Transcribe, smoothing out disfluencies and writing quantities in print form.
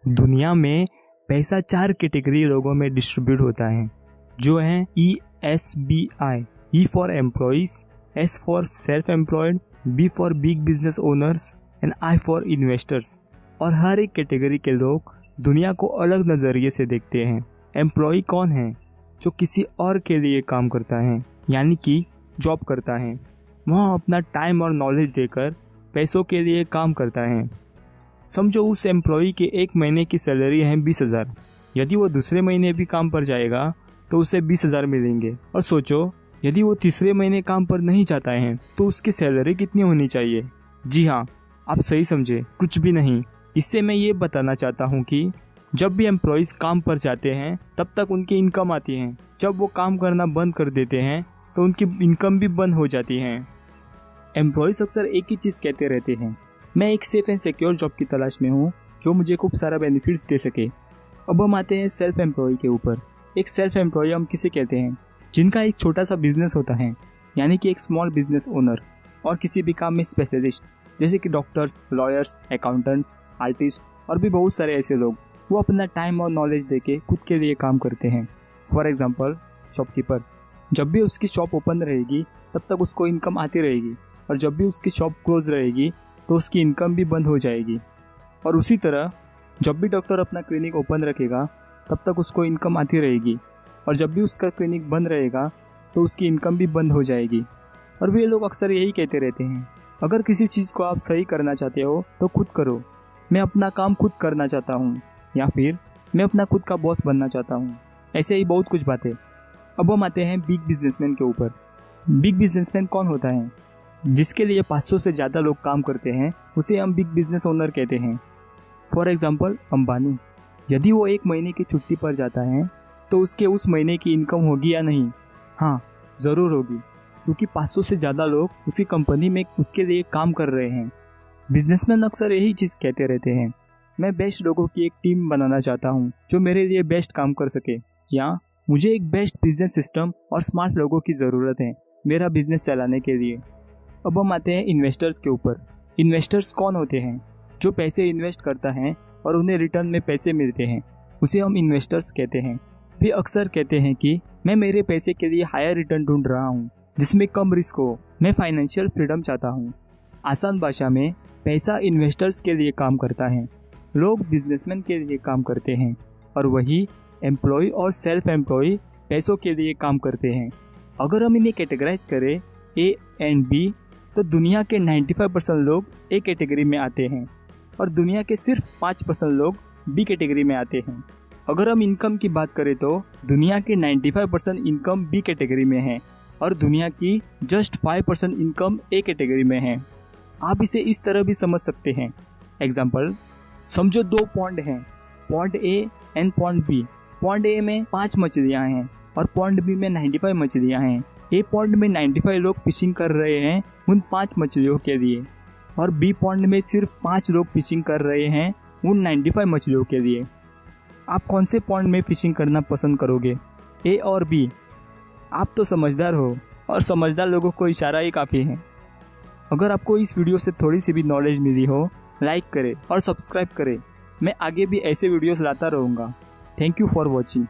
दुनिया में पैसा 4 कैटेगरी लोगों में डिस्ट्रीब्यूट होता है, जो है ESBI। E for employees, S for self employed, B for big business owners and I for investors. और हर एक कैटेगरी के लोग दुनिया को अलग नज़रिए से देखते हैं। एम्प्लॉय कौन है? जो किसी और के लिए काम करता है, यानी कि जॉब करता है। वह अपना टाइम और नॉलेज देकर पैसों के लिए काम करता है। समझो उस एम्प्लॉय के 1 महीने की सैलरी है 20,000। यदि वो दूसरे महीने भी काम पर जाएगा तो उसे 20,000 मिलेंगे। और सोचो, यदि वो तीसरे महीने काम पर नहीं जाता है तो उसकी सैलरी कितनी होनी चाहिए? जी हाँ, आप सही समझे, कुछ भी नहीं। इससे मैं ये बताना चाहता हूँ कि जब भी एम्प्लॉयज़ काम पर जाते हैं तब तक उनकी इनकम आती है। जब वो काम करना बंद कर देते हैं तो उनकी इनकम भी बंद हो जाती है। एम्प्लॉयज़ अक्सर एक ही चीज़ कहते रहते हैं, मैं एक सेफ एंड सिक्योर जॉब की तलाश में हूँ जो मुझे खूब सारा बेनिफिट्स दे सके। अब हम आते हैं सेल्फ एम्प्लॉय के ऊपर। एक सेल्फ एम्प्लॉय हम किसे कहते हैं? जिनका एक छोटा सा बिजनेस होता है, यानी कि एक स्मॉल बिजनेस ओनर, और किसी भी काम में स्पेशलिस्ट, जैसे कि डॉक्टर्स, लॉयर्स, अकाउंटेंट्स, आर्टिस्ट और भी बहुत सारे ऐसे लोग। वो अपना टाइम और नॉलेज देके खुद के लिए काम करते हैं। फॉर एग्जांपल, शॉपकीपर, जब भी उसकी शॉप ओपन रहेगी तब तक उसको इनकम आती रहेगी, और जब भी उसकी शॉप क्लोज रहेगी तो उसकी इनकम भी बंद हो जाएगी। और उसी तरह जब भी डॉक्टर अपना क्लिनिक ओपन रखेगा तब तक उसको इनकम आती रहेगी, और जब भी उसका क्लिनिक बंद रहेगा तो उसकी इनकम भी बंद हो जाएगी। और वे लोग अक्सर यही कहते रहते हैं, अगर किसी चीज़ को आप सही करना चाहते हो तो खुद करो। मैं अपना काम खुद करना चाहता हूँ, या फिर मैं अपना खुद का बॉस बनना चाहता हूँ। ऐसे ही बहुत कुछ बातें। अब हम आते हैं बिग बिजनेसमैन के ऊपर। बिग बिजनेसमैन कौन होता है? जिसके लिए 500 से ज़्यादा लोग काम करते हैं उसे हम बिग बिजनेस ओनर कहते हैं। फॉर एग्जांपल, अंबानी, यदि वो 1 महीने की छुट्टी पर जाता है तो उसके उस महीने की इनकम होगी या नहीं? हाँ, ज़रूर होगी, क्योंकि 500 से ज़्यादा लोग उसी कंपनी में उसके लिए काम कर रहे हैं। बिजनेसमैन अक्सर यही चीज़ कहते रहते हैं, मैं बेस्ट लोगों की एक टीम बनाना चाहता हूँ जो मेरे लिए बेस्ट काम कर सके, या मुझे एक बेस्ट बिजनेस सिस्टम और स्मार्ट लोगों की ज़रूरत है मेरा बिजनेस चलाने के लिए। अब हम आते हैं इन्वेस्टर्स के ऊपर। इन्वेस्टर्स कौन होते हैं? जो पैसे इन्वेस्ट करता है और उन्हें रिटर्न में पैसे मिलते हैं, उसे हम इन्वेस्टर्स कहते हैं। वे अक्सर कहते हैं कि मैं मेरे पैसे के लिए हायर रिटर्न ढूंढ रहा हूँ जिसमें कम रिस्क हो। मैं फाइनेंशियल फ्रीडम चाहता हूँ। आसान भाषा में, पैसा इन्वेस्टर्स के लिए काम करता है, लोग बिजनेसमैन के लिए काम करते हैं, और वही एम्प्लॉय और सेल्फ एम्प्लॉय पैसों के लिए काम करते हैं। अगर हम इन्हें कैटेगराइज करें A एंड B, तो दुनिया के 95% लोग A कैटेगरी में आते हैं और दुनिया के सिर्फ 5% लोग B कैटेगरी में आते हैं। अगर हम इनकम की बात करें तो दुनिया के 95% इनकम B कैटेगरी में है और दुनिया की जस्ट 5% इनकम A कैटेगरी में है। आप इसे इस तरह भी समझ सकते हैं। एग्जाम्पल, समझो 2 पॉन्ड हैं, pond A and pond B। Pond A में 5 मछलियाँ हैं और पॉन्ड B में 95 मछलियाँ हैं। A पॉन्ड में 95 लोग फिशिंग कर रहे हैं उन 5 मछलियों के लिए, और B पॉन्ड में सिर्फ 5 लोग फिशिंग कर रहे हैं उन 95 मछलियों के लिए। आप कौन से पॉन्ड में फिशिंग करना पसंद करोगे, A और B? आप तो समझदार हो, और समझदार लोगों को इशारा ही काफ़ी है। अगर आपको इस वीडियो से थोड़ी सी भी नॉलेज मिली हो, लाइक करें और सब्सक्राइब करें। मैं आगे भी ऐसे वीडियोस लाता रहूँगा। Thank you for watching.